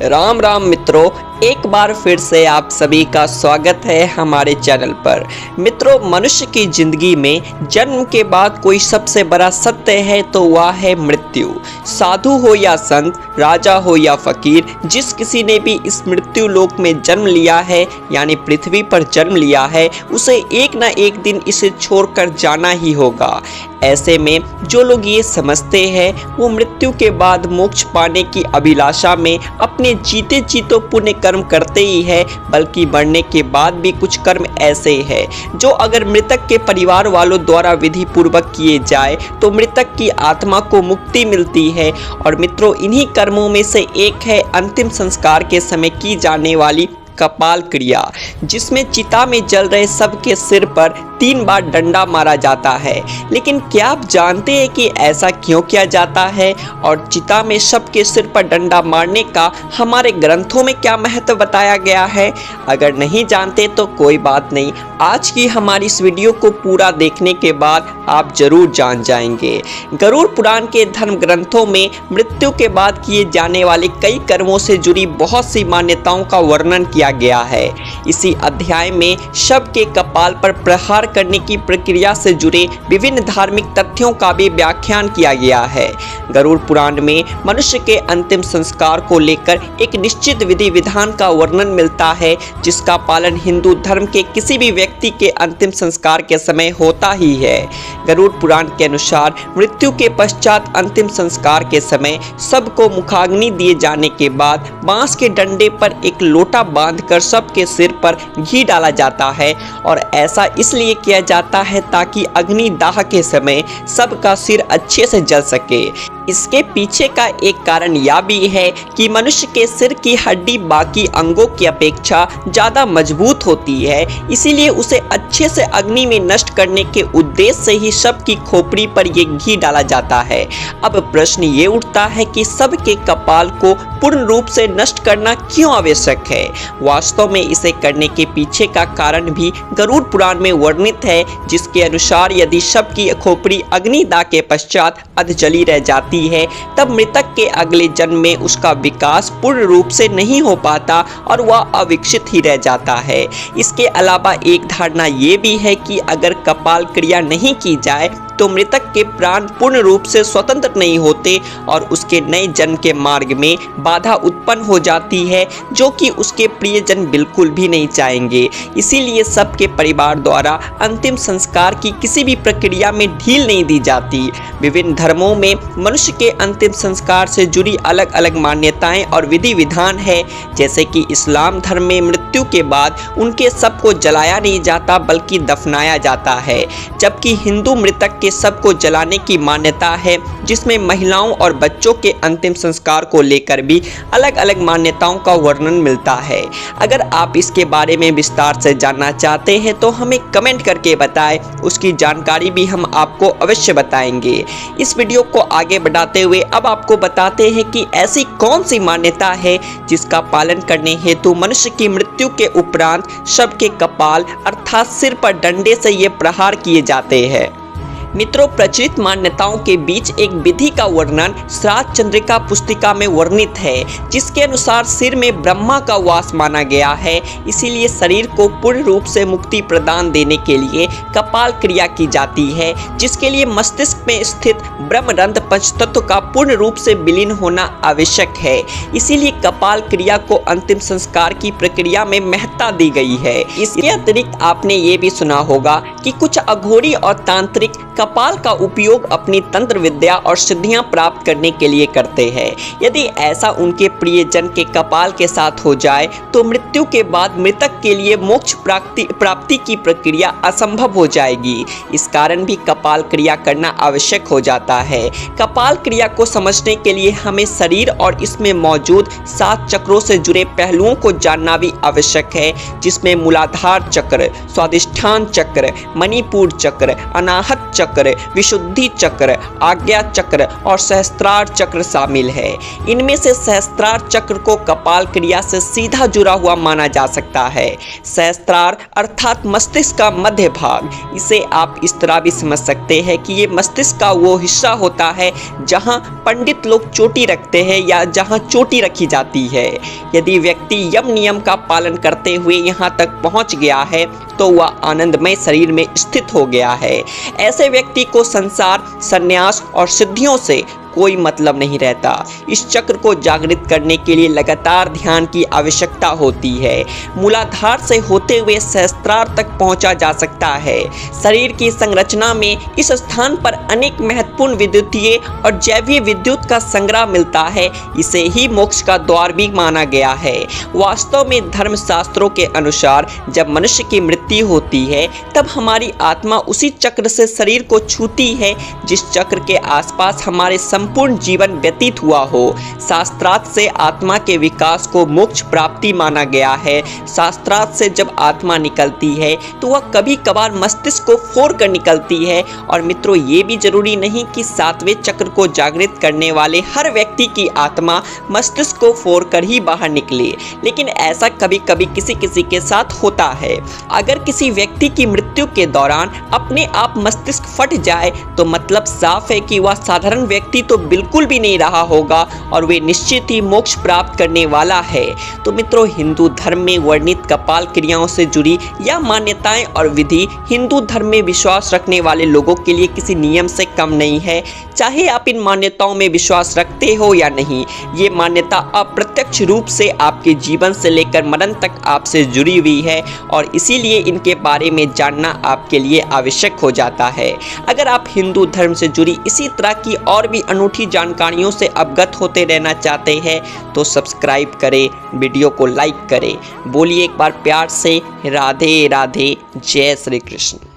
राम राम मित्रों, एक बार फिर से आप सभी का स्वागत है हमारे चैनल पर। मित्रों, मनुष्य की जिंदगी में जन्म के बाद कोई सबसे बड़ा सत्य है तो वह है मृत्यु। साधु हो या संत, राजा हो या फकीर, जिस किसी ने भी इस मृत्यु लोक में जन्म लिया है यानी पृथ्वी पर जन्म लिया है, उसे एक ना एक दिन इसे छोड़कर जाना ही होगा। ऐसे में जो लोग ये समझते हैं वो मृत्यु के बाद मोक्ष पाने की अभिलाषा में अपने जीते जीतो पुण्य कर्म करते ही है, बल्कि मरने के बाद भी कुछ कर्म ऐसे हैं जो अगर मृतक के परिवार वालों द्वारा विधि पूर्वक किए जाए तो मृतक की आत्मा को मुक्ति मिलती है। और मित्रों, इन्हीं कर्मों में से एक है अंतिम संस्कार के समय की जाने वाली कपाल क्रिया, जिसमें चिता में जल रहे सबके सिर पर 3 बार डंडा मारा जाता है। लेकिन क्या आप जानते हैं कि ऐसा क्यों किया जाता है और चिता में सबके सिर पर डंडा मारने का हमारे ग्रंथों में क्या महत्व बताया गया है? अगर नहीं जानते तो कोई बात नहीं, आज की हमारी इस वीडियो को पूरा देखने के बाद आप जरूर जान जाएंगे। गरुड़ पुराण के धर्म ग्रंथों में मृत्यु के बाद किए जाने वाले कई कर्मों से जुड़ी बहुत सी मान्यताओं का वर्णन किया गया है। इसी अध्याय में शव के कपाल पर प्रहार करने की प्रक्रिया से जुड़े विभिन्न धार्मिक तथ्यों का भी व्याख्यान किया गया है। गरुड़ पुराण में मनुष्य के अंतिम संस्कार को लेकर एक निश्चित विधि विधान का वर्णन मिलता है, जिसका पालन हिंदू धर्म के किसी भी व्यक्ति के अंतिम संस्कार के समय होता ही है। गरुड़ पुराण के अनुसार मृत्यु के पश्चात अंतिम संस्कार के समय सबको मुखाग्नि दिए जाने के बाद बांस के डंडे पर एक लोटा बांधकर सबके सिर पर घी डाला जाता है, और ऐसा इसलिए किया जाता है ताकि अग्नि दाह के समय सबका सिर अच्छे से जल सके। इसके पीछे का एक कारण यह भी है कि मनुष्य के सिर की हड्डी बाकी अंगों की अपेक्षा ज़्यादा मजबूत होती है, इसीलिए उसे अच्छे से अग्नि में नष्ट करने के उद्देश्य से ही शव की खोपड़ी पर ये घी डाला जाता है। अब प्रश्न ये उठता है कि शव के कपाल को पूर्ण रूप से नष्ट करना क्यों आवश्यक है? वास्तव में इसे करने के पीछे का कारण भी गरुड़ पुराण में वर्णित है, जिसके अनुसार यदि शव की खोपड़ी अग्निदाह के पश्चात अधजली रह जाती है, तब मृतक के अगले जन्म में उसका विकास पूर्ण रूप से नहीं हो पाता और वह अविकसित ही रह जाता है। इसके अलावा एक धारणा ये भी है कि अगर कपाल क्रिया नहीं की जाए तो मृतक के प्राण पूर्ण रूप से स्वतंत्र नहीं होते और उसके नए जन्म के मार्ग में बाधा उत्पन्न हो जाती है, जो कि उसके प्रियजन बिल्कुल भी नहीं चाहेंगे। इसीलिए सबके परिवार द्वारा अंतिम संस्कार की किसी भी प्रक्रिया में ढील नहीं दी जाती। विभिन्न धर्मों में मनुष्य के अंतिम संस्कार से जुड़ी अलग अलग मान्यताएं और विधि विधान है। जैसे कि इस्लाम धर्म में मृत्यु के बाद उनके शव को जलाया नहीं जाता बल्कि दफनाया जाता है, जबकि हिंदू मृतक के शव को जलाने की मान्यता है, जिसमें महिलाओं और बच्चों के अंतिम संस्कार को लेकर भी अलग अलग मान्यताओं का वर्णन मिलता है। अगर आप इसके बारे में विस्तार से जानना चाहते हैं तो हमें कमेंट करके बताएं, उसकी जानकारी भी हम आपको अवश्य बताएंगे। इस वीडियो को आगे बढ़ाते हुए अब आपको बताते हैं कि ऐसी कौन सी मान्यता है जिसका पालन करने हेतु मनुष्य की मृत्यु के उपरांत शव के कपाल अर्थात सिर पर डंडे से ये प्रहार किए जाते हैं। मित्रों, प्रचलित मान्यताओं के बीच एक विधि का वर्णन श्राद्ध चंद्रिका पुस्तिका में वर्णित है, जिसके अनुसार सिर में ब्रह्मा का वास माना गया है। इसीलिए शरीर को पूर्ण रूप से मुक्ति प्रदान देने के लिए कपाल क्रिया की जाती है, जिसके लिए मस्तिष्क में स्थित ब्रह्मरंध्र पंचतत्व का पूर्ण रूप से विलीन होना आवश्यक है। इसीलिए कपाल क्रिया को अंतिम संस्कार की प्रक्रिया में महत्ता दी गई है। इसके अतिरिक्त आपने ये भी सुना होगा कि कुछ अघोरी और तांत्रिक कपाल का उपयोग अपनी तंत्र विद्या और सिद्धियां प्राप्त करने के लिए करते हैं। यदि ऐसा उनके प्रियजन के कपाल के साथ हो जाए तो मृत्यु के बाद मृतक के लिए मोक्ष प्राप्ति की प्रक्रिया असंभव हो जाएगी। इस कारण भी कपाल क्रिया करना आवश्यक हो जाता है। कपाल क्रिया को समझने के लिए हमें शरीर और इसमें मौजूद 7 चक्रों से जुड़े पहलुओं को जानना भी आवश्यक है, जिसमें मूलाधार चक्र, स्वादिष्ठान चक्र, मणिपुर चक्र, अनाहत चक्र, चक्र, विशुद्धि चक्र, आज्ञा चक्र और सहस्त्रार चक्र शामिल है। इनमें से सहस्त्रार चक्र को कपाल क्रिया से सीधा जुड़ा हुआ माना जा सकता है। सहस्त्रार अर्थात मस्तिष्क का मध्य भाग, इसे आप इस तरह भी समझ सकते हैं कि ये मस्तिष्क का वो हिस्सा होता है जहां पंडित लोग चोटी रखते हैं या जहां चोटी रखी जाती है। यदि व्यक्ति यम नियम का पालन करते हुए यहां तक पहुंच गया है तो वह आनंदमय शरीर में स्थित हो गया है। ऐसे व्यक्ति को संसार, संन्यास और सिद्धियों से कोई मतलब नहीं रहता। इस चक्र को जागृत करने के लिए लगातार ध्यान की आवश्यकता होती है। मूलाधार से होते हुए सहस्त्रार तक पहुंचा जा सकता है। शरीर की संरचना में इस स्थान पर अनेक महत्वपूर्ण विद्युतीय और जैवीय विद्युत का संग्रह मिलता है। इसे ही मोक्ष का द्वार भी माना गया है। वास्तव में धर्मशास्त्रों के अनुसार जब मनुष्य की मृत्यु होती है तब हमारी आत्मा उसी चक्र से शरीर को छूती है जिस चक्र के आसपास हमारे संपूर्ण जीवन व्यतीत हुआ हो। शास्त्रार्थ से आत्मा के विकास को मोक्ष प्राप्ति माना गया है। शास्त्रार्थ से जब आत्मा निकलती है तो वह कभी कभार मस्तिष्क को फोड़ कर निकलती है। और मित्रों, ये भी जरूरी नहीं कि सातवें चक्र को जागृत करने वाले हर व्यक्ति की आत्मा मस्तिष्क को फोड़ कर ही बाहर निकले, लेकिन ऐसा कभी कभी किसी किसी के साथ होता है। अगर किसी व्यक्ति की मृत्यु के दौरान अपने आप मस्तिष्क फट जाए तो मतलब साफ है कि वह साधारण व्यक्ति तो बिल्कुल भी नहीं रहा होगा और वे निश्चित ही मोक्ष प्राप्त करने वाला है। तो मित्रों, हिंदू धर्म में वर्णित कपाल क्रियाओं से जुड़ी यह मान्यताएं और विधि हिंदू धर्म में विश्वास रखने वाले लोगों के लिए किसी नियम से कम नहीं है। चाहे आप इन मान्यताओं में विश्वास रखते हो या नहीं, ये मान्यता अप्रत्यक्ष रूप से आपके जीवन से लेकर मरण तक आपसे जुड़ी हुई है और इसीलिए इनके बारे में जानना आपके लिए आवश्यक हो जाता है। अगर आप हिंदू धर्म से जुड़ी इसी तरह की और भी अनूठी जानकारियों से अवगत होते रहना चाहते हैं तो सब्सक्राइब करें, वीडियो को लाइक करें। बोलिए एक बार प्यार से राधे राधे, जय श्री कृष्ण।